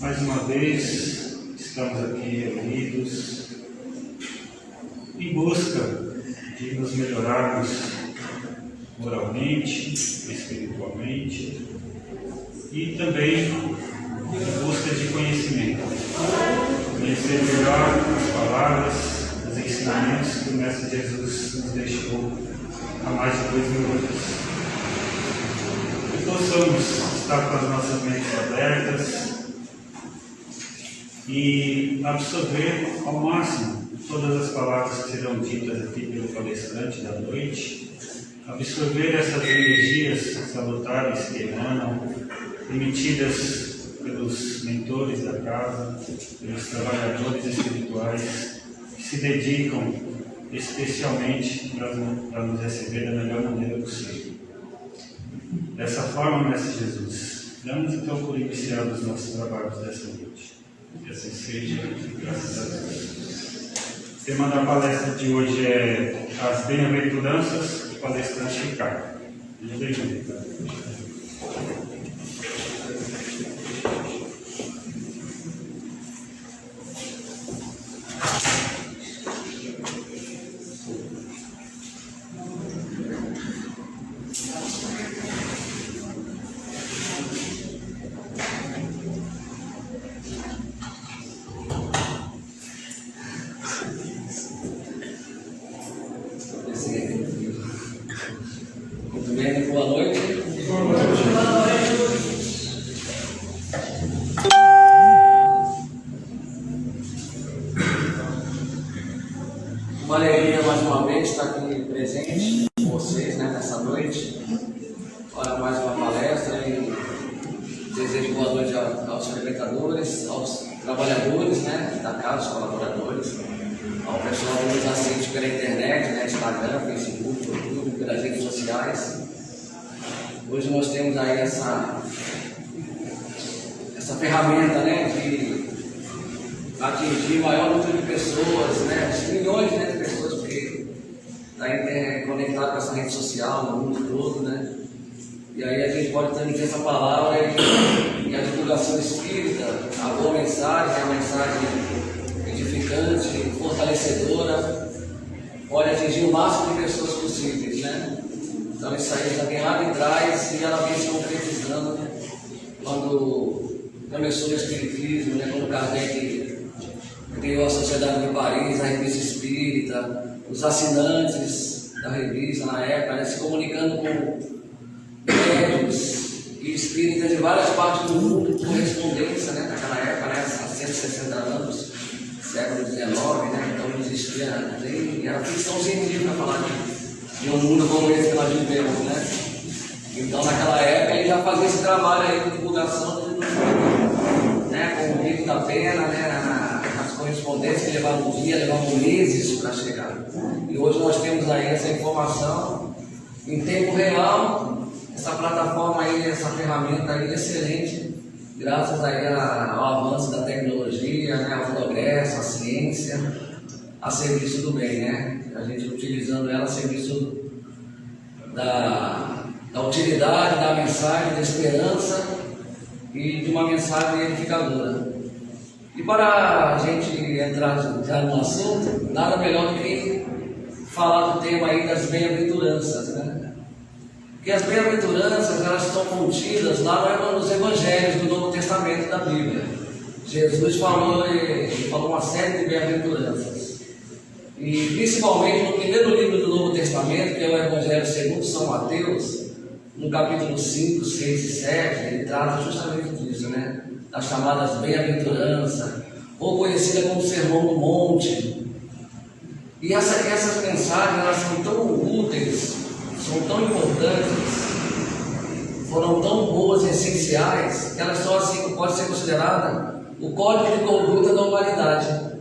Mais uma vez, estamos aqui reunidos em busca de nos melhorarmos moralmente, espiritualmente e também em busca de conhecimento. Conhecer melhor as palavras, os ensinamentos que o Mestre Jesus nos deixou há mais de 2000 anos. Que possamos estar com as nossas mentes abertas e absorver ao máximo todas as palavras que serão ditas aqui pelo palestrante da noite, absorver essas energias salutares que emanam, emitidas pelos mentores da casa, pelos trabalhadores espirituais que se dedicam especialmente para nos receber da melhor maneira possível. Dessa forma, Mestre Jesus, damos então por iniciados os nossos trabalhos dessa noite. Que assim seja, graças a Deus. O tema da palestra de hoje é as bem-aventuranças do palestrante Ricardo. Bem-vindo, Ricardo. Boa noite. Uma alegria mais uma vez estar aqui presente com vocês, nessa noite, para mais uma palestra, e desejo boa noite aos frequentadores, aos trabalhadores da casa, aos colaboradores, ao pessoal que nos assiste pela internet, Instagram, Facebook, YouTube, pelas redes sociais. Hoje nós temos aí essa ferramenta de atingir o maior número de pessoas, milhões de pessoas, porque está conectado com essa rede social no mundo todo, E aí a gente pode transmitir essa palavra e a divulgação espírita, a boa mensagem, a mensagem edificante, fortalecedora, pode atingir o máximo de pessoas possíveis, Então isso aí já vem lá de trás e ela vem se concretizando quando começou o Espiritismo, quando Kardec criou a Sociedade de Paris, a Revista Espírita, os assinantes da revista na época, se comunicando com médicos e espíritas de várias partes do mundo, por correspondência, naquela época, há 160 anos, século XIX, então não existia, era ficção científica falar de um mundo como esse que nós vivemos, Então naquela época ele já fazia esse trabalho aí de divulgação com o Rico da Pena, as correspondências que levavam um dia, levavam meses para chegar. E hoje nós temos aí essa informação em tempo real, essa plataforma aí, essa ferramenta aí excelente, graças aí ao avanço da tecnologia, ao progresso, à ciência, a serviço do bem, A gente utilizando ela a serviço da utilidade, da mensagem, da esperança e de uma mensagem edificadora. E para a gente entrar já no assunto, nada melhor do que falar do tema aí das bem-aventuranças, Porque as bem-aventuranças, elas estão contidas lá nos evangelhos do Novo Testamento da Bíblia. Jesus falou uma série de bem-aventuranças. E principalmente no primeiro livro do Novo Testamento, que é o Evangelho segundo São Mateus, no capítulo 5, 6 e 7, ele trata justamente disso, Das chamadas bem-aventuranças, ou conhecida como Sermão do Monte. E essas mensagens, elas são tão úteis, são tão importantes, foram tão boas e essenciais, que elas são assim, pode ser considerada o código de conduta da humanidade.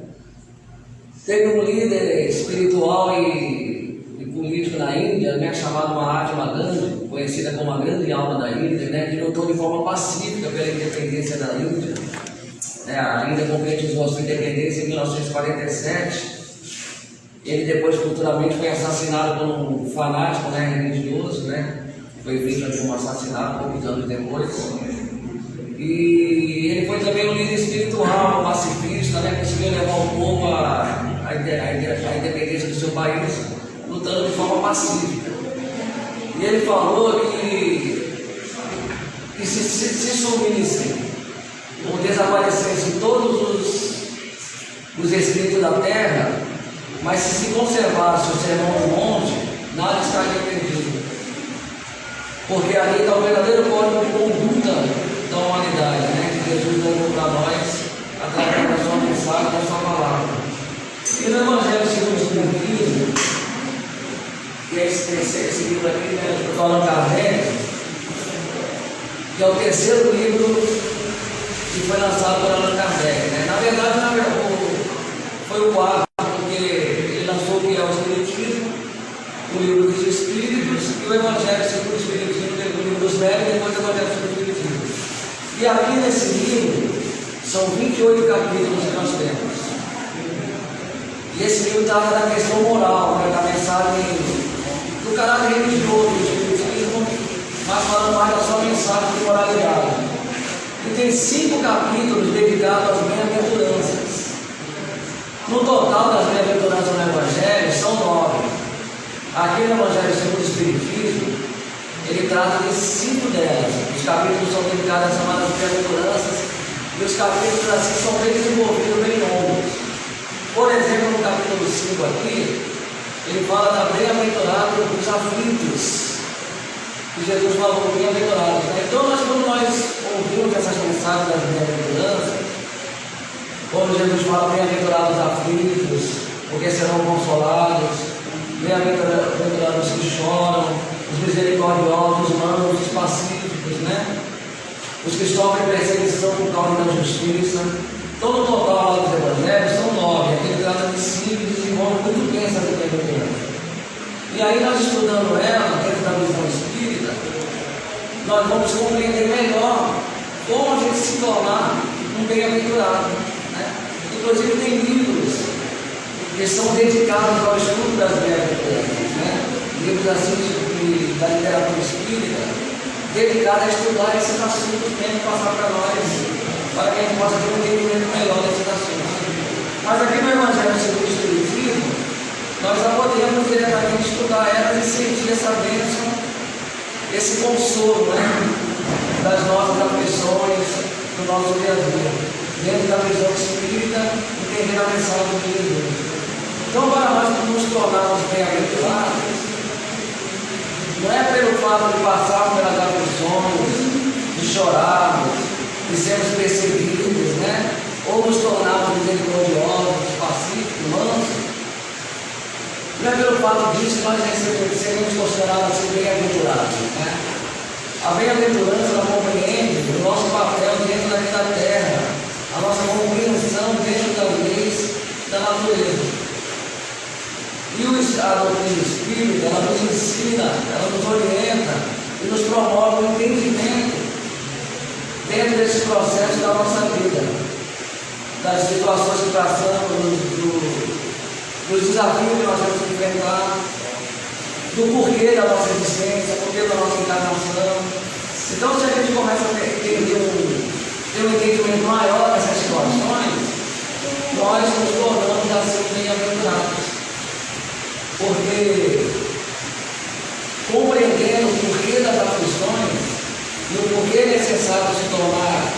Teve um líder espiritual e político na Índia, chamado Mahatma Gandhi, conhecida como a grande alma da Índia, que lutou de forma pacífica pela independência da Índia. A Índia concretizou a sua independência em 1947. Ele depois futuramente foi assassinado por um fanático religioso, foi vítima de um assassinato poucos anos depois. E ele foi também um líder espiritual, pacifista, né? Conseguiu levar o povo à independência do seu país, lutando de forma pacífica. E ele falou que se sumissem ou desaparecessem todos os escritos da terra, mas se conservasse o sermão do monte, nada estaria perdido. Porque ali está o verdadeiro código de conduta da humanidade, né? Que Jesus levou para nós através da sua mensagem, da sua palavra. E no Evangelho segundo o Espiritismo, que é esse livro aqui, né, do Allan Kardec, que é o terceiro livro que foi lançado por Allan Kardec, né? Na verdade, foi o quarto, porque ele lançou o que é o Espiritismo, o livro dos Espíritos e o Evangelho segundo o Espiritismo, o livro dos Médios e depois o Evangelho segundo o Espiritismo. E aqui nesse livro são 28 capítulos que nós temos. E esse livro trata da questão moral, né, da mensagem do caráter religioso do Espiritismo, mas falando mais da sua mensagem de moralidade. E tem 5 capítulos dedicados às bem-aventuranças. No total das bem-aventuranças no Evangelho são 9. Aqui no Evangelho segundo o Espiritismo, ele trata de 5 delas. Os capítulos são dedicados às chamadas bem-aventuranças e os capítulos assim são bem desenvolvidos, bem longos. Por exemplo, no capítulo 5 aqui, ele fala da bem-aventurada dos aflitos. Que Jesus falou bem-aventurados, né? Então, quando nós ouvimos essas mensagens das bem-aventuranças, quando Jesus fala bem-aventurados os aflitos, porque serão consolados, bem-aventurados os que choram, os misericordiosos, os mansos, os pacíficos, né? Os que sofrem perseguição por causa da justiça. Então, no total dos evangelhos são 9, aquele trata de 5 e desenvolve muito bem essa bem-aventurança. E aí, nós estudando ela, dentro da visão espírita, nós vamos compreender melhor como a gente se tornar um bem-aventurado, né? Inclusive, tem livros que são dedicados ao estudo das bem-aventuranças, né? Livros assim da literatura espírita, dedicados a estudar esses assuntos que tem que passar para nós, para que a gente possa ter um entendimento melhor desses assuntos. Mas aqui no Evangelho segundo o Espiritismo, nós já podemos diretamente estudar elas e sentir essa bênção, esse consolo, né, das nossas aflições, do nosso dia a dia, dentro da visão espírita, entendendo a mensagem de Jesus. Então, para nós nos tornarmos bem-aventurados, não é pelo fato de passarmos pelas aflições, de chorarmos, de sermos perseguidos, né, ou nos tornarmos misericordiosos, pacíficos, mansos. Não é pelo fato disso que nós seremos considerados assim bem-aventurados, né? A bem-aventurança ela compreende o nosso papel dentro da terra, a nossa compreensão dentro das leis da natureza. E a doutrina espírita, ela nos ensina, ela nos orienta e nos promove o entendimento dentro desse processo da nossa vida, das situações que passamos, dos desafios que nós temos que enfrentar, do porquê da nossa existência, porquê da nossa encarnação. Então, se a gente começa a ter um entendimento maior dessas situações, nós nos tornamos assim bem-aventurados. Porque, compreendendo o porquê das aflições e o porquê é necessário se tornar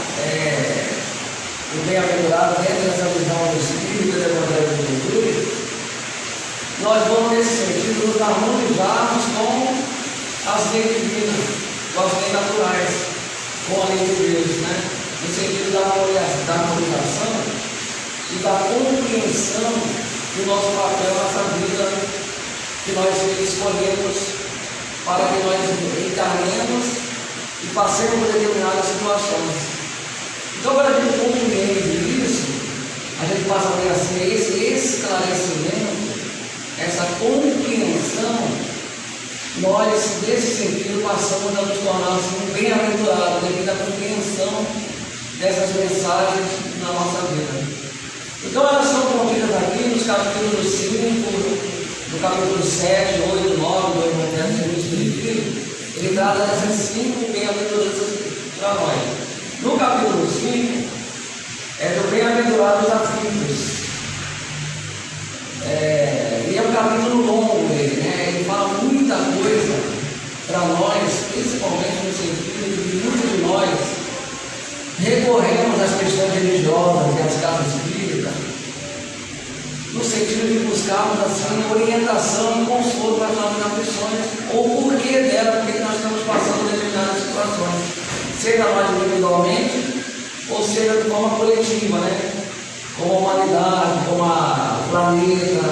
o bem-aventurado dentro dessa visão do Espírito e do Evangelho de Jesus, nós vamos, nesse sentido, nos harmonizarmos com as leis divinas, com as leis naturais, com a lei de Deus, né? No sentido da harmonização e da compreensão do nosso papel nessa vida que nós escolhemos para que nós encarnemos e passemos por determinadas situações. Então, quando a gente compreende isso, a gente passa a ter assim, esse esclarecimento, essa compreensão, nós, nesse sentido, passamos a nos tornar assim, bem-aventurados devido à compreensão dessas mensagens na nossa vida. Então, elas são contidas aqui nos capítulos 5, no capítulo 7, 8, 9 do Evangelho segundo o Espiritismo. Ele trata dessas 5 bem-aventuranças para nós. No capítulo 5, é do Bem-aventurados aflitos. E é um capítulo longo, ele fala muita coisa para nós, principalmente no sentido de que muitos de nós recorremos às questões religiosas e às casas espíritas, no sentido de buscarmos assim orientação e consolo para as nossas aflições, ou o porquê dela, porque nós estamos passando determinadas situações, seja nós individualmente, ou seja de forma coletiva, como a humanidade, como o planeta,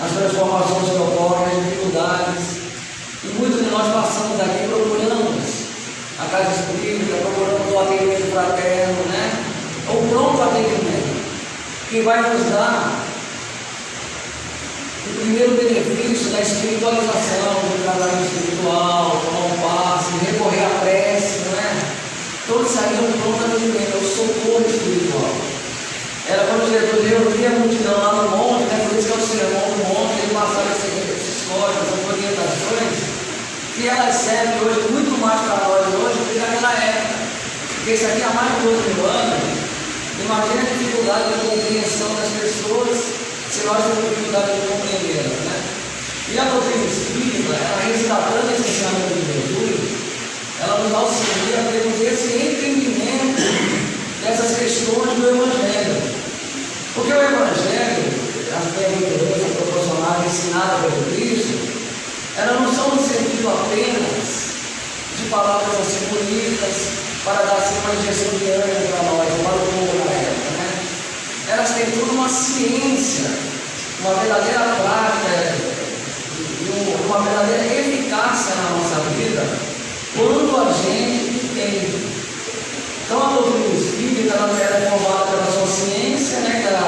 as transformações que ocorrem, as dificuldades. E muitos de nós passamos aqui procurando a casa espírita, procurando o atendimento fraterno, o pronto atendimento, que vai nos dar o primeiro benefício da espiritualização, do trabalho espiritual, tomar um passe, recorrer à prece, Todo isso aí é um pronto atendimento, é o socorro espiritual. Era quando Jesus reunia a multidão lá no monte, por isso que é o sermão do monte, ele passava esses códigos, essas orientações, que elas servem hoje muito mais para nós hoje do que naquela época. Porque isso aqui há mais de 2 mil anos, imagina a dificuldade de compreensão das pessoas, se nós temos dificuldade de compreendê-las, E a doutrina espírita, ela resgatando esse ensinamento de Jesus, ela nos auxilia a termos esse entendimento dessas questões do Evangelho. Porque o Evangelho, as bem-aventuranças proporcionais ensinadas por Cristo, elas não são no sentido apenas de palavras assim bonitas para dar assim uma injeção de ânimo para nós, para o povo na época, Elas têm toda uma ciência, uma verdadeira prática, uma verdadeira eficácia na nossa vida, quando a gente entende. Então a doutrina espírita ela era formada pela sua ciência, que era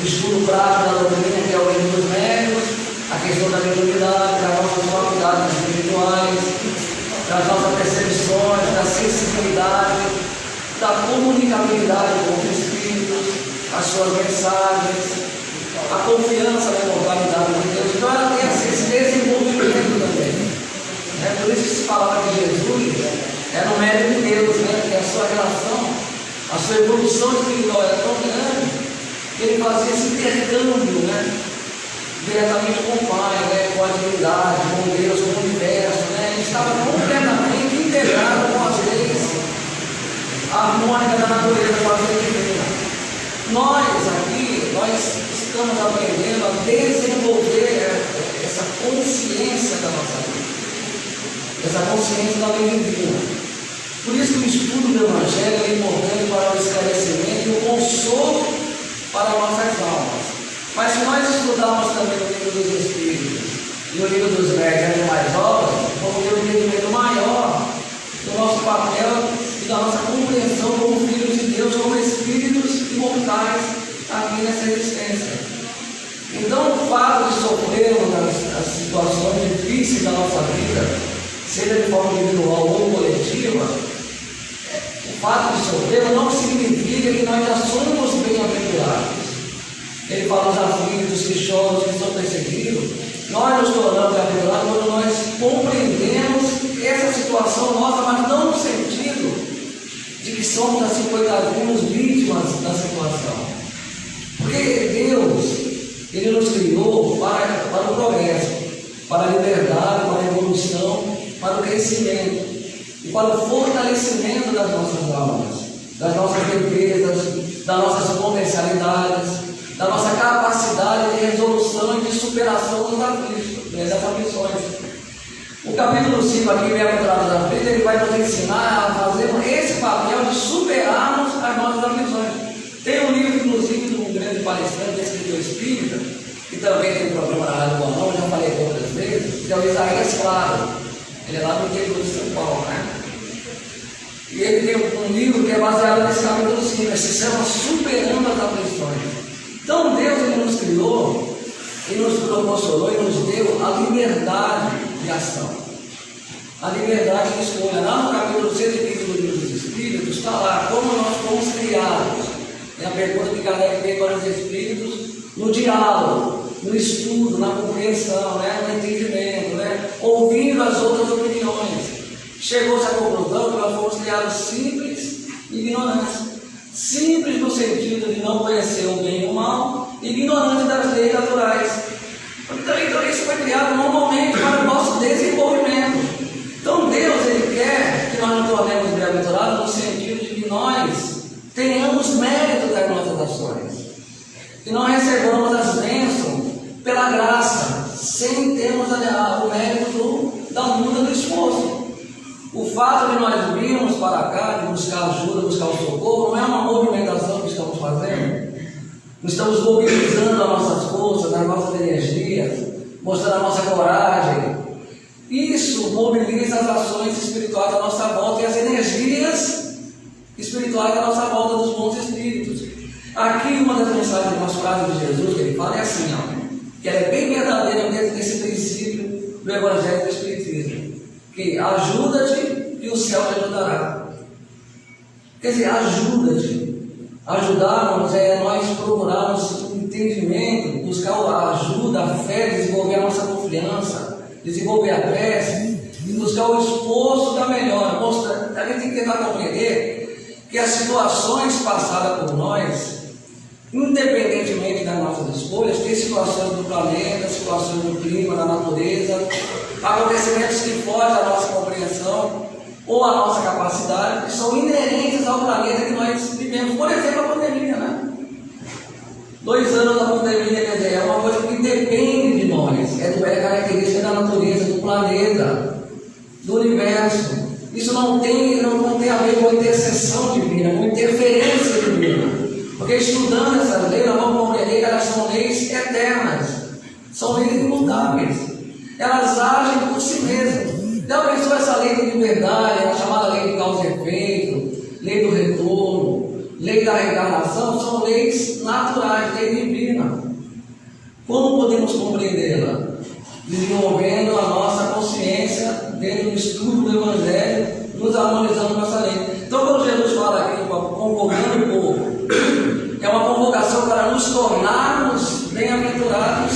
o estudo prático da doutrina, que é o livro dos médios, a questão da mediunidade, das nossas faculdades espirituais, das nossas percepções, da sensibilidade, da comunicabilidade com os espíritos, as suas mensagens, a confiança na imortalidade de Deus. Então ela tem esse desenvolvimento também. Por isso que se falava que Jesus era um mérito de Deus, que a sua relação, a sua evolução espiritual era tão grande que ele fazia esse intercâmbio, diretamente com o Pai, com a divindade, com Deus, com o universo, ele estava completamente integrado com as leis harmônicas da natureza, com as leis divinas. Nós aqui, estamos aprendendo a desenvolver essa consciência da nossa vida, essa consciência da lei divina. Por isso que o estudo do Evangelho é importante para o esclarecimento e o consolo para nossas almas. Mas se nós estudarmos também o livro dos Espíritos e o livro dos médiuns mais obras, vamos ter um entendimento maior do nosso papel e da nossa compreensão como filhos de Deus, como espíritos imortais aqui nessa existência. Então, o fato de sofrermos as situações difíceis da nossa vida, seja de forma individual ou coletiva, o fato de sofrer não significa que nós já somos bem-aventurados. Ele fala os aflitos, que choram, os que são perseguidos. Nós nos tornamos bem-aventurados quando nós compreendemos essa situação nossa, mas não no sentido de que somos assim coitadinhos, vítimas da situação. Porque Deus, Ele nos criou para o progresso, para a liberdade, para a evolução, para o crescimento e para o fortalecimento das nossas almas, das nossas defesas, das nossas potencialidades, da nossa capacidade de resolução e de superação das aflições. O capítulo 5 aqui, Bem-aventurados aflitos, ele vai nos ensinar a fazer esse papel de superarmos as nossas aflições. Tem um livro, inclusive, de um grande palestrante, escritor espírita, que também tem um programa na Rádio Boa, já falei outras vezes, que é o Isaías Claro. Ele é lá do interior de São Paulo, E ele tem um livro que é baseado nesse capítulo 5, que se chama Superando as Aflições. Então Deus ele nos criou, Ele nos proporcionou e nos deu a liberdade de ação, a liberdade de escolha. Lá no capítulo 115 do livro dos Espíritos, está lá como nós fomos criados. É a pergunta que Kardec fez para os Espíritos no diálogo, no estudo, na compreensão, no entendimento, ouvindo as outras opiniões. Chegou-se à conclusão que nós fomos criados simples ignorante. Simples no sentido de não conhecer o bem e o mal, ignorante das leis naturais. Então isso foi criado normalmente para o nosso desenvolvimento. Então Deus, Ele quer que nós nos tornemos bem-aventurados no sentido de que nós tenhamos mérito das nossas ações, que nós recebamos as bênçãos pela graça, sem termos o mérito da luta do esforço. O fato de nós virmos para cá, de buscar ajuda, buscar o socorro, não é uma movimentação que estamos fazendo. Estamos mobilizando as nossas forças, as nossas energias, mostrando a nossa coragem. Isso mobiliza as ações espirituais à nossa volta e as energias espirituais à nossa volta dos bons espíritos. Aqui uma das mensagens, umas frases de Jesus que ele fala é assim, que ela é bem verdadeira dentro desse princípio do Evangelho do Espiritismo, que ajuda-te e o céu te ajudará. Quer dizer, ajuda-te. Ajudarmos é nós procurarmos o entendimento, buscar a ajuda, a fé, desenvolver a nossa confiança, desenvolver a prece e buscar o esforço da melhora. A gente tem que tentar compreender que as situações passadas por nós, independentemente das nossas escolhas, tem situações do planeta, situações do clima, da natureza, acontecimentos que fogem da nossa compreensão ou a nossa capacidade, que são inerentes ao planeta que nós vivemos. Por exemplo, a pandemia, né? 2 anos da pandemia, quer dizer, é uma coisa que depende de nós, é característica da natureza, do planeta, do universo. Isso não tem a ver com intercessão divina, com interferência divina. Porque estudando essas leis, nós vamos compreender que elas são leis eternas, são leis imutáveis. Elas agem por si mesmas. Então, pensou essa lei da liberdade, a chamada lei de causa e efeito, lei do retorno, lei da reencarnação, são leis naturais, lei divina. Como podemos compreendê-la? Desenvolvendo a nossa consciência dentro do estudo do Evangelho, nos harmonizando com essa lei. Então, quando Jesus fala aqui, convocando o povo, é uma convocação para nos tornarmos bem-aventurados,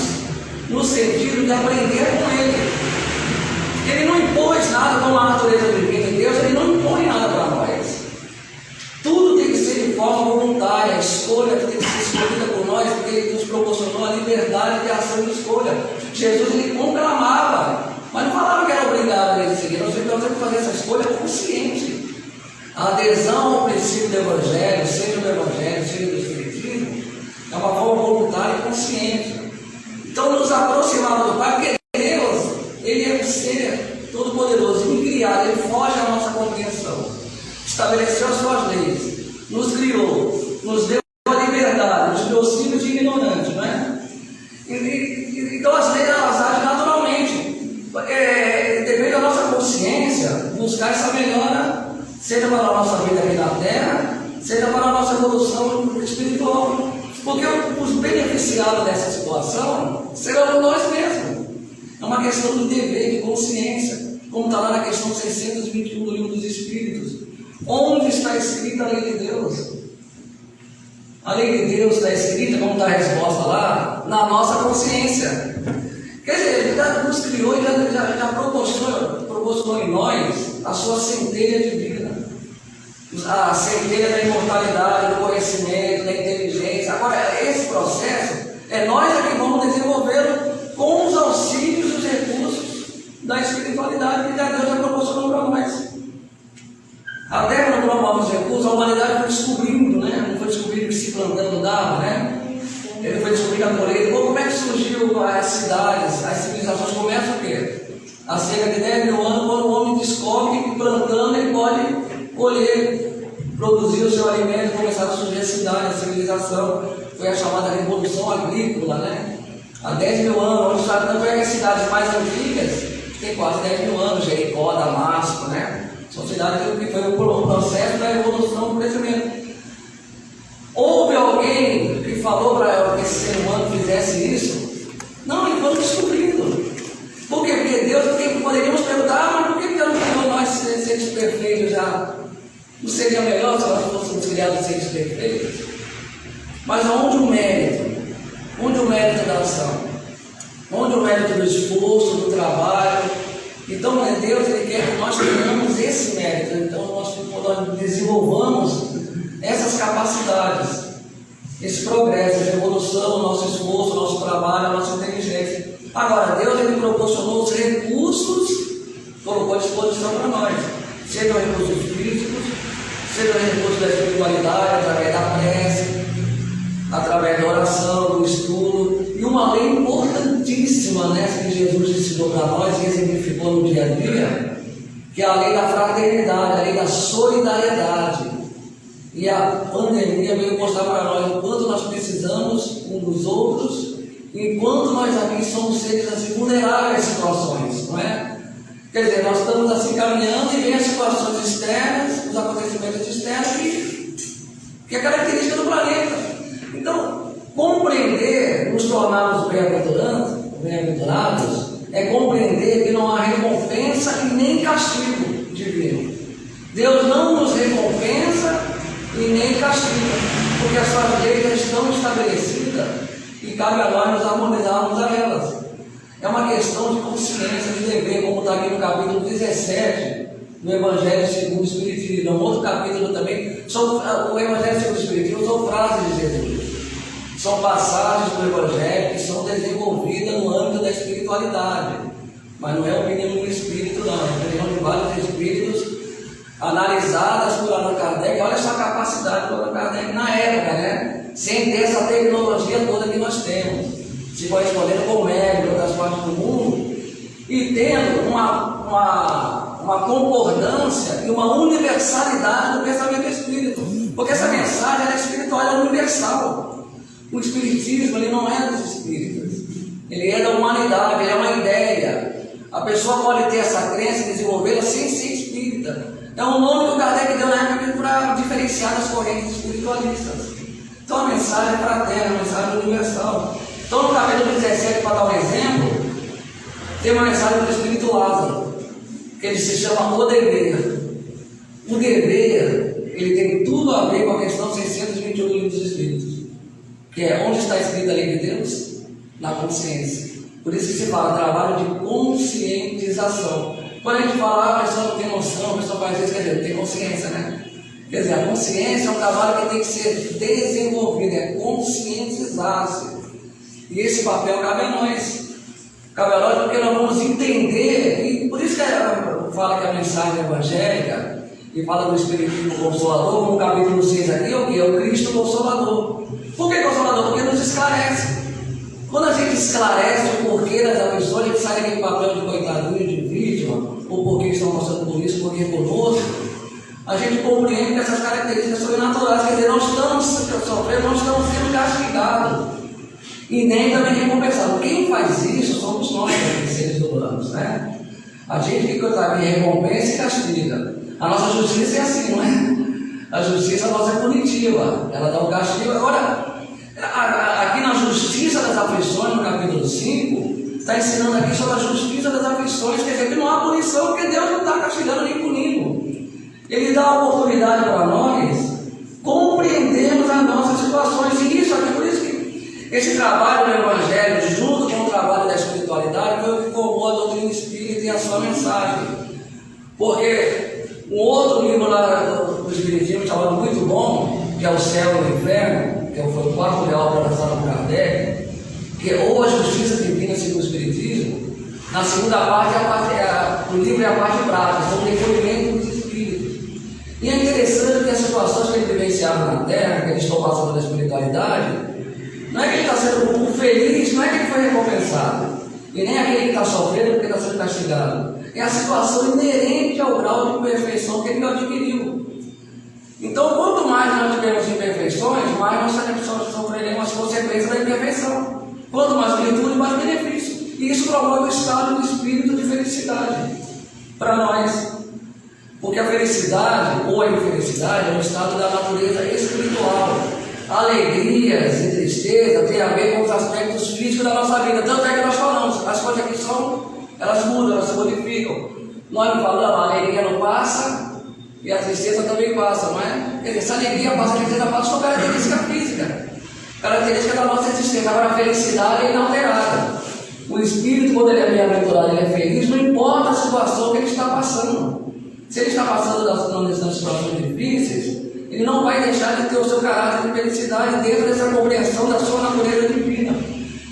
no sentido de aprender com Ele. Ele não impôs nada como a natureza divina de Deus, Ele não impõe nada para nós. Tudo tem que ser de forma voluntária, a escolha tem que ser escolhida por nós, porque Ele nos proporcionou a liberdade de ação e de escolha. Jesus, Ele conclamava, mas não falava que era obrigado a Ele seguir. Nós temos que fazer essa escolha consciente. A adesão ao princípio do Evangelho, seja do Evangelho, seja do Espiritismo, é uma forma voluntária e consciente. Então, nos aproximar do Pai, porque Deus, Ele é um ser todo-poderoso, em criar, Ele foge à nossa compreensão, estabeleceu as suas leis, nos criou, nos deu a liberdade, nos deu os filhos de ignorante, não é? Então as leis elas agem naturalmente, depende da nossa consciência, buscar essa melhora, seja para a nossa vida aqui na Terra, seja para a nossa evolução espiritual, porque os beneficiados dessa situação serão nós mesmos. É uma questão de dever, de consciência, como está lá na questão 621 do Livro dos Espíritos. Onde está escrita a lei de Deus? A lei de Deus está escrita, como está a resposta lá, na nossa consciência. Quer dizer, Ele já nos criou e já proporcionou em nós a sua centelha divina, a centelha da imortalidade, do conhecimento, da inteligência. Agora, esse processo é nós que vamos desenvolvê-lo com os auxílios e os recursos da espiritualidade que Deus já proporcionou para nós. A Terra não promove os recursos, a humanidade foi descobrindo, né? Não foi descobrindo que se plantando dava, né? Ele foi descobrindo a colheita. Como é que surgiu as cidades, as civilizações? Começam o quê? Há cerca de 10 mil anos, quando o homem descobre que plantando ele pode colher, produzir o seu alimento, começaram a surgir as cidades, a civilização. Foi a chamada Revolução Agrícola, né? Há 10 mil anos, onde sabe também as cidades mais antigas, tem quase 10 mil anos, Jericó, Damasco, né? São cidades que foi o processo da evolução do crescimento. Houve alguém que falou para que esse ser humano fizesse isso? Não, ele foi descobrindo. Por quê? Porque Deus, poderíamos perguntar, mas por que Deus não criou nós seres perfeitos já? Não seria melhor se nós fôssemos criados seres perfeitos? Mas onde o mérito? Onde o mérito da ação? Onde o mérito do esforço, do trabalho? Então, Deus Ele quer que nós tenhamos esse mérito. Então, nós desenvolvamos essas capacidades, esse progresso, essa evolução, o nosso esforço, o nosso trabalho, a nossa inteligência. Agora, Deus ele proporcionou os recursos, colocou à disposição para nós, sejam recursos físicos, sejam recursos da espiritualidade, através da prece, através da oração, do estudo, e uma lei importantíssima, né, que Jesus ensinou para nós e exemplificou no dia a dia, que é a lei da fraternidade, a lei da solidariedade. E a pandemia veio mostrar para nós o quanto nós precisamos uns dos outros, e quanto nós aqui somos seres assim, vulneráveis às situações, não é? Quer dizer, nós estamos assim caminhando e vem as situações externas, os acontecimentos externos que é característica do planeta. Então, compreender, nos tornarmos bem-aventurados, é compreender que não há recompensa e nem castigo divino. Deus não nos recompensa e nem castiga, porque as suas leis já estão estabelecidas e cabe a nós nos harmonizarmos a elas. É uma questão de consciência, de dever, como está aqui no capítulo 17 do Evangelho segundo o Espiritismo. Um outro capítulo também, o Evangelho segundo o Espiritismo são frases de Jesus. São passagens do Evangelho que são desenvolvidas no âmbito da espiritualidade. Mas não é a opinião do Espírito, não. É a opinião de vários Espíritos analisadas por Allan Kardec. Olha só a capacidade do Allan Kardec na época, né? Sem ter essa tecnologia toda que nós temos. Se correspondendo com médicos de outras partes do mundo e tendo uma concordância e uma universalidade do pensamento espírita. Porque essa mensagem é espiritual, é universal. O espiritismo ele não é dos espíritas, ele é da humanidade, ele é uma ideia. A pessoa pode ter essa crença e desenvolvê-la sem ser espírita. É um nome que o Kardec deu na época para diferenciar das correntes espiritualistas. Então a mensagem é fraterna, a mensagem é universal. Então no capítulo 17, para dar um exemplo, tem uma mensagem do Espírito Lázaro, que ele se chama O Dever. O dever, ele tem tudo a ver com a questão 621 do Livro dos Espíritos, que é onde está escrita a lei de Deus? Na consciência. Por isso que se fala trabalho de conscientização. Quando a gente fala, a pessoa não tem noção, a pessoa faz isso, quer dizer, não tem consciência, né? Quer dizer, a consciência é um trabalho que tem que ser desenvolvido, é conscientizar-se. E esse papel cabe a nós. Cabe a nós porque nós vamos entender, e por isso que fala que a mensagem evangélica, e fala do Espiritismo Consolador, no capítulo 6 aqui, é o que? É o Cristo Consolador. Por que Consolador? Porque nos esclarece. Quando a gente esclarece o porquê das aflições, a gente sai daquele papel de coitadinho, de vítima, ou porque estão passando por isso, porque conosco, a gente compreende que essas características sobrenaturais, quer dizer, nós estamos sofrendo, nós estamos sendo castigados, e nem também recompensados. Quem faz isso somos nós, seres humanos, né? A gente que recompensa e castiga. A nossa justiça é assim, não é? A justiça nossa é punitiva, ela dá um castigo. Agora, aqui na justiça das aflições, no capítulo 5, está ensinando aqui sobre a justiça das aflições, quer dizer que não há punição, porque Deus não está castigando nem punindo. Ele dá a oportunidade para nós compreendermos as nossas situações, e isso aqui, por isso que esse trabalho do Evangelho, junto com o trabalho da espiritualidade, foi o que formou a doutrina espírita e a sua mensagem. Porque um outro livro lá do Espiritismo, chamado muito bom, que é O Céu e o Inferno, que foi o quarto de obra lançado por Kardec, que é ou a justiça divina segundo o Espiritismo. Na segunda parte, o livro é a parte prática, são depoimentos dos espíritos. E é interessante que as situações que ele vivenciava na Terra, que eles estão passando na espiritualidade, não é que ele está sendo feliz, não é que ele foi recompensado, e nem aquele que está sofrendo porque está sendo castigado. É a situação inerente ao grau de imperfeição que ele adquiriu. Então, quanto mais nós tivermos imperfeições, mais nós sofreremos as consequências da imperfeição. Quanto mais virtude, mais benefício. E isso promove o estado de espírito de felicidade para nós. Porque a felicidade ou a infelicidade é um estado da natureza espiritual. Alegrias e tristeza têm a ver com os aspectos físicos da nossa vida. Tanto é que nós falamos, as coisas aqui elas mudam, elas se modificam. Nós não falamos, a alegria não passa e a tristeza também passa, não é? Quer dizer, se a alegria passa, a tristeza passa, são característica física, característica da nossa existência. Agora a felicidade é inalterada. O espírito, quando ele é bem-aventurado, ele é feliz, não importa a situação que ele está passando. Se ele está passando nas situações difíceis, Ele não vai deixar de ter o seu caráter de felicidade dentro dessa compreensão da sua natureza divina.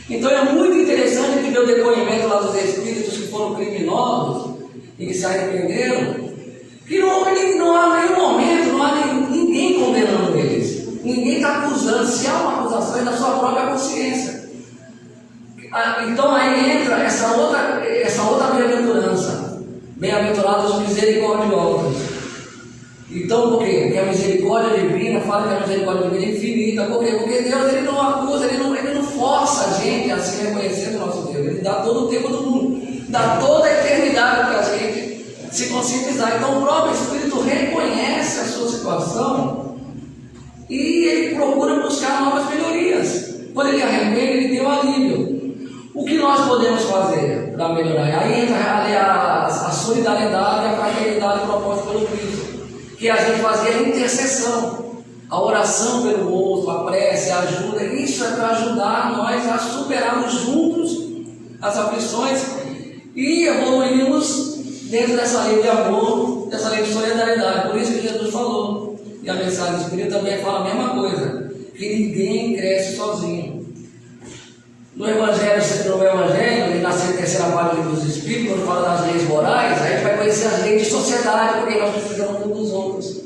Então é muito interessante que ver o depoimento lá dos espíritos que foram criminosos e que se arrependeram, que não há nenhum momento, não há ninguém condenando eles. Ninguém está acusando. Se há uma acusação, é da sua própria consciência. Então aí entra essa outra bem-aventurança. Bem-aventurados os misericordiosos. Então por quê? Porque a misericórdia divina, fala que a misericórdia divina é infinita. Por quê? Porque Deus ele não acusa, ele não força a gente a se reconhecer no nosso Deus. Ele dá todo o tempo do mundo, dá toda a eternidade para a gente se conscientizar. Então o próprio Espírito reconhece a sua situação e ele procura buscar novas melhorias. Quando ele arrepende, ele tem o alívio. O que nós podemos fazer para melhorar? Aí entra a solidariedade, a fraternidade proposta pelo Cristo, que a gente fazia a intercessão, a oração pelo outro, a prece, a ajuda. Isso é para ajudar nós a superarmos juntos as aflições e evoluirmos dentro dessa lei de amor, dessa lei de solidariedade. Por isso que Jesus falou, e a mensagem do Espírito também fala a mesma coisa, que ninguém cresce sozinho. No Evangelho, e na terceira parte dos Espíritos, quando fala das leis morais, a gente vai conhecer as leis de sociedade, porque nós precisamos uns dos outros.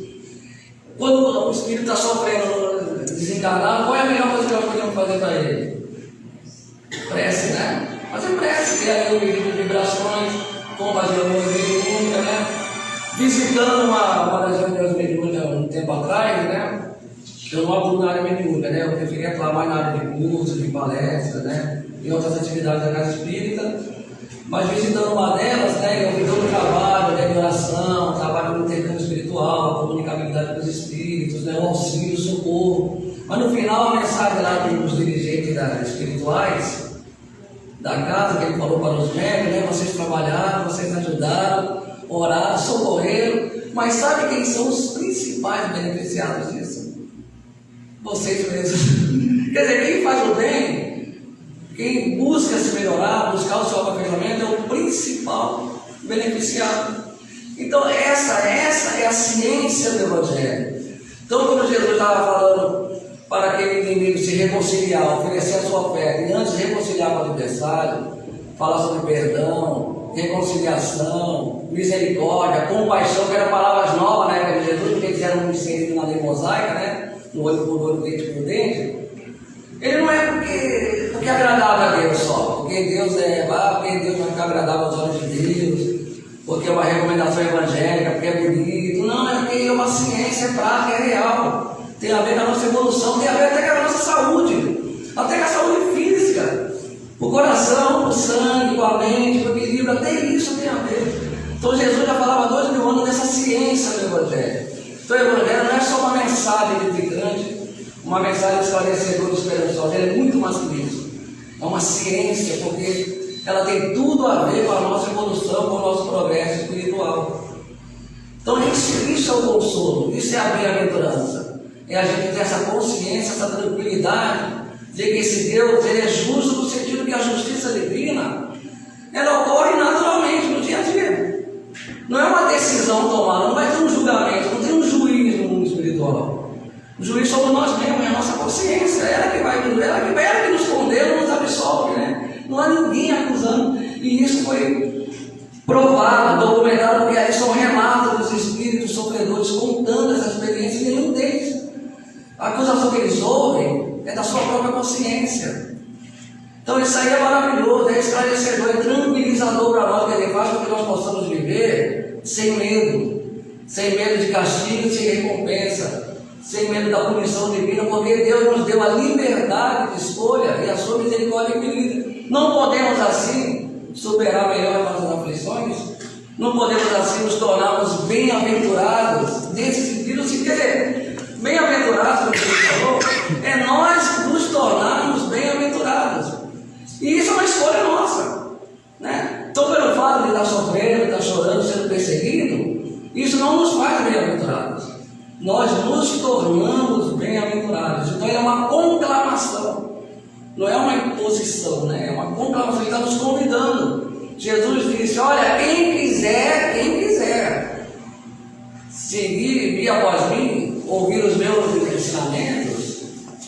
Quando o Espírito está sofrendo, desencarnado, qual é a melhor coisa que nós podemos fazer para ele? Prece, né? Fazer prece, ter ali um pedido de vibrações, compartilhar uma mediúnica, né? Visitando uma das reuniões mediúnicas um tempo atrás, né? Eu não atuo na área mediúnica, né? Eu preferi atuar mais na área de curso, de palestra, né? Em outras atividades da Casa Espírita. Mas visitando uma delas, né? Eu vi todo o trabalho, né? De oração, trabalho no intercâmbio espiritual, a comunicabilidade com os espíritos, né? O auxílio, o socorro. Mas no final, a mensagem lá dos dirigentes espirituais da casa, que ele falou para os médicos, né? Vocês trabalharam, vocês ajudaram, oraram, socorreram. Mas sabe quem são os principais beneficiados disso? Vocês mesmos. Quer dizer, quem faz o bem, quem busca se melhorar, buscar o seu aperfeiçoamento, é o principal beneficiado. Então essa é a ciência do Evangelho. Então quando Jesus estava falando para aquele inimigo se reconciliar, oferecer a sua oferta, e antes de reconciliar com o adversário, falar sobre perdão, reconciliação, misericórdia, compaixão, que eram palavras novas na época de Jesus, porque eles eram inseridos na lei mosaica, né? No olho por olho, dente por dente. Ele não é porque agradava a Deus só, porque Deus vai ficar agradável aos olhos de Deus, porque é uma recomendação evangélica, porque é bonito. Não, é porque é uma ciência, é prática, é real. Tem a ver com a nossa evolução, tem a ver até com a nossa saúde, até com a saúde física. O coração, o sangue, a mente, o equilíbrio, até isso tem a ver. Então Jesus já falava há 2000 anos dessa ciência do Evangelho. Então o Evangelho não é só uma mensagem edificante, uma mensagem esclarecedora e esperançosa, ela é muito mais que isso. É uma ciência, porque ela tem tudo a ver com a nossa evolução, com o nosso progresso espiritual. Então isso é o consolo, isso é a bem-aventurança. É a gente ter essa consciência, essa tranquilidade de que esse Deus ele é justo no sentido que a justiça divina ela ocorre naturalmente no dia a dia. Não é uma decisão tomada, não vai ter um julgamento, não tem um juiz no mundo espiritual. O juiz somos nós mesmos, é a nossa consciência, ela que nos condena, nos absolve, né? Não há ninguém acusando, e isso foi provado, documentado, porque aí são relatos dos espíritos sofredores contando essa experiência, e nenhum deles. A acusação que eles ouvem é da sua própria consciência. Então isso aí é maravilhoso, é esclarecedor, é tranquilizador para nós, que ele faz com que nós possamos viver sem medo de castigo, sem recompensa, sem medo da punição divina, porque Deus nos deu a liberdade de escolha e a sua misericórdia infinita. Não podemos assim superar melhor as nossas aflições, não podemos assim nos tornarmos bem-aventurados nesse sentido, se querer. Bem-aventurados, como ele falou, é nós nos tornarmos bem-aventurados. E isso é uma escolha nossa, né? Então, pelo fato de estar sofrendo, estar chorando, sendo perseguido, isso não nos faz bem-aventurados. Nós nos tornamos bem-aventurados. Então, é uma conclamação, não é uma imposição, né? É uma conclamação, ele está nos convidando. Jesus disse: olha, quem quiser seguir e vir após mim, ouvir os meus ensinamentos,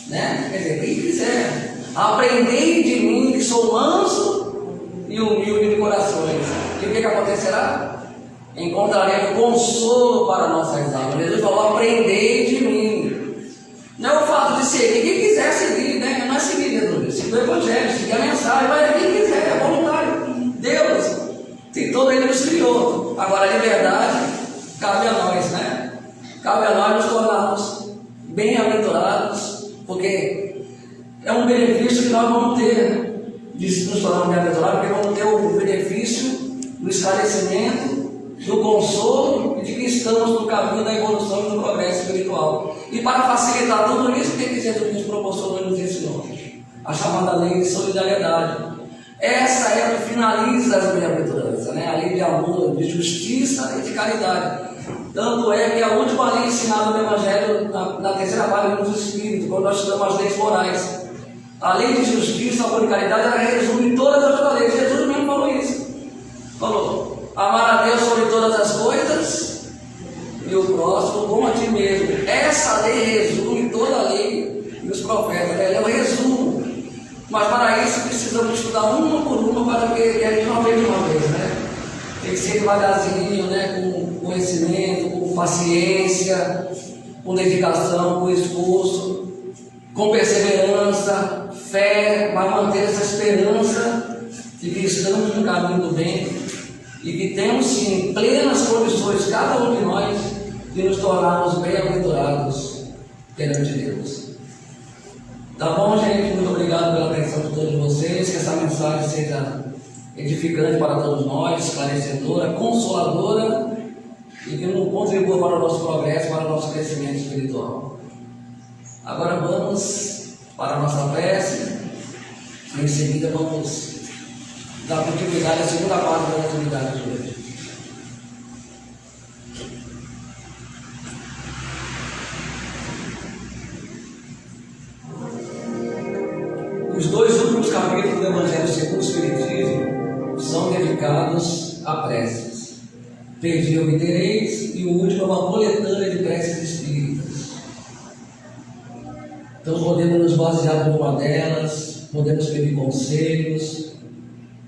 né? Quer dizer, quem quiser, aprendei de mim, que sou manso e humilde de corações. E o que acontecerá? Encontraremos consolo para nossas almas. Jesus falou: aprendei de mim. Não é o fato de seguir, quem quiser seguir, né? Não é seguir Jesus, seguir o Evangelho, seguir a mensagem, mas quem quiser, é voluntário. Deus tem todo, ele nos criou. Agora a liberdade cabe a nós, né? Cabe a nós nos tornarmos bem-aventurados, porque é um benefício que nós vamos ter de nos tornarmos bem-aventurados, porque vamos ter o benefício do esclarecimento, do consolo e de que estamos no caminho da evolução e do progresso espiritual. E para facilitar tudo isso, o que Jesus nos proporcionou e nos ensinou? A chamada lei de solidariedade. Essa é a que finaliza as bem-aventuranças, né? A lei de amor, de justiça e de caridade. Tanto é que a última lei ensinada no Evangelho, na terceira página dos Espíritos, quando nós estudamos as leis morais, a lei de justiça, amor e caridade, ela resume todas as outras leis. Jesus mesmo falou isso. Falou: amar a Deus sobre todas as coisas e o próximo como a ti mesmo. Essa lei resume toda a lei e os profetas. Ela é um resumo. Mas para isso precisamos estudar uma por uma, para que a gente não veja de uma vez, né? Tem que ser devagarzinho, né? Com conhecimento, com paciência, com dedicação, com esforço, com perseverança, fé, para manter essa esperança de que estamos no caminho do bem e que temos sim plenas condições, cada um de nós, de nos tornarmos bem-aventurados perante Deus. Tá bom, gente? Muito obrigado pela atenção de todos vocês. Que essa mensagem seja edificante para todos nós, esclarecedora, consoladora e que nos contribua para o nosso progresso, para o nosso crescimento espiritual. Agora vamos para a nossa prece. Em seguida vamos dar continuidade à segunda parte da atividade de hoje. Os dois últimos capítulos do Evangelho segundo o Espiritismo são dedicados a preces. Pedi e obtereis, e o último é uma coletânea de preces espíritas. Então podemos nos basear por uma delas, podemos pedir conselhos,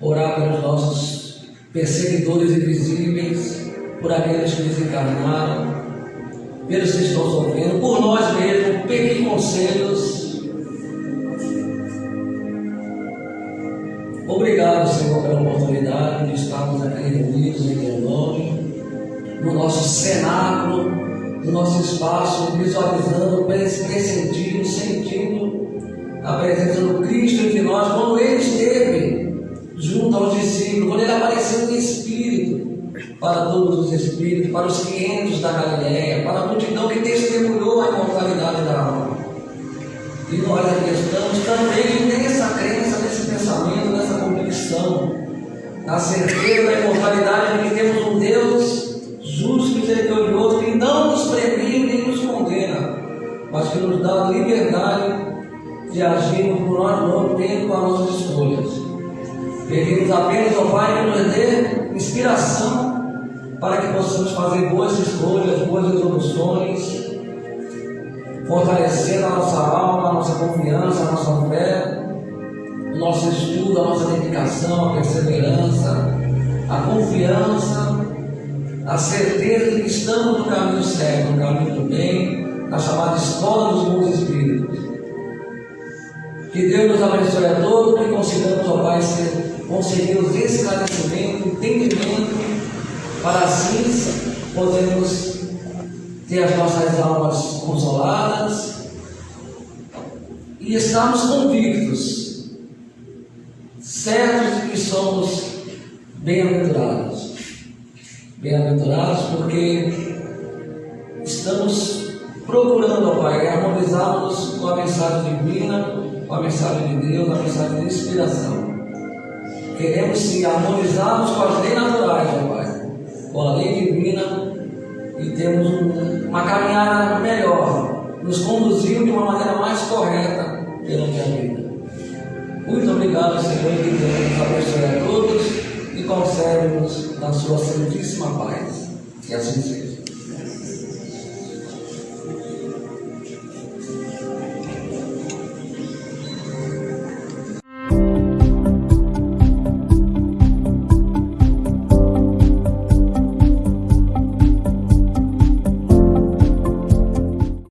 orar pelos nossos perseguidores invisíveis, por aqueles que desencarnaram, pelos que estão sofrendo, por nós mesmos, pedir conselhos. Obrigado, Senhor, pela oportunidade de estarmos aqui reunidos em teu nome, no nosso cenáculo, no nosso espaço, visualizando, pressentindo, sentindo a presença do Cristo entre nós, quando Ele esteve junto aos discípulos, quando Ele apareceu em Espírito, para todos os Espíritos, para os 500 da Galileia, para a multidão que testemunhou a imortalidade da alma. E nós aqui estamos também nessa crença, nesse pensamento, nessa convicção, na certeza da imortalidade de que temos um Deus justo e misericordioso que não nos premia nem nos condena, mas que nos dá a liberdade de agirmos por nós mesmos, tendo com as nossas escolhas. Pedimos apenas ao Pai que nos dê inspiração para que possamos fazer boas escolhas, boas resoluções, fortalecendo a nossa alma, a nossa confiança, a nossa fé, o nosso estudo, a nossa dedicação, a perseverança, a confiança, a certeza de que estamos no caminho certo, no caminho do bem, na chamada escola dos bons espíritos. Que Deus nos abençoe a todos e consigamos, ó Pai, conseguirmos esclarecimento, entendimento, para assim podermos ter as nossas almas consoladas e estarmos convictos, certos de que somos bem-aventurados. Bem-aventurados porque estamos procurando, ó Pai, harmonizarmos com a mensagem divina, com a mensagem de Deus, a mensagem de inspiração. Queremos sim harmonizarmos com as leis naturais, ó Pai, com a lei divina, e temos uma caminhada melhor, nos conduzindo de uma maneira mais correta perante a vida. Muito obrigado, Senhor, que Deus nos abençoe a todos e concede-nos na sua santíssima paz. Que assim seja.